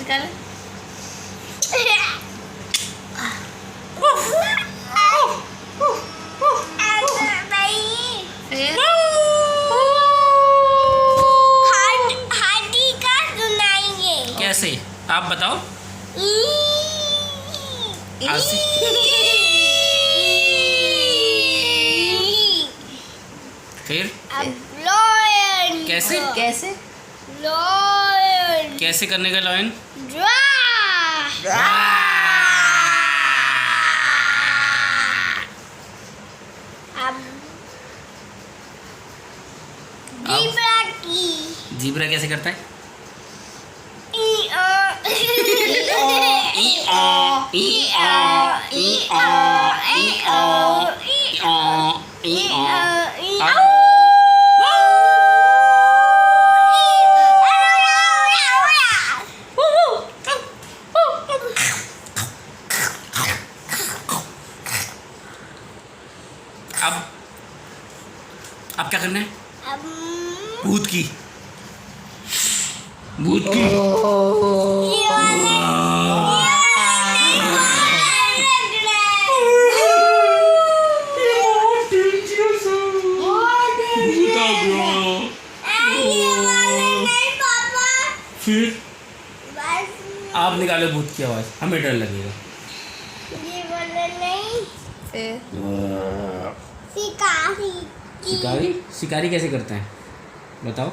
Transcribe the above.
निकाल। हाथी का सुनाएंगे। कैसे आप बताओ। फिर लॉयन कैसे कैसे? लॉयन कैसे करने का लॉयन? जीब्रा की जीब्रा कैसे करता है? अब क्या करना है? भूत की फिर आप निकालो भूत की आवाज, हमें डर लगेगा। फिर शिकारी शिकारी कैसे करते हैं बताओ?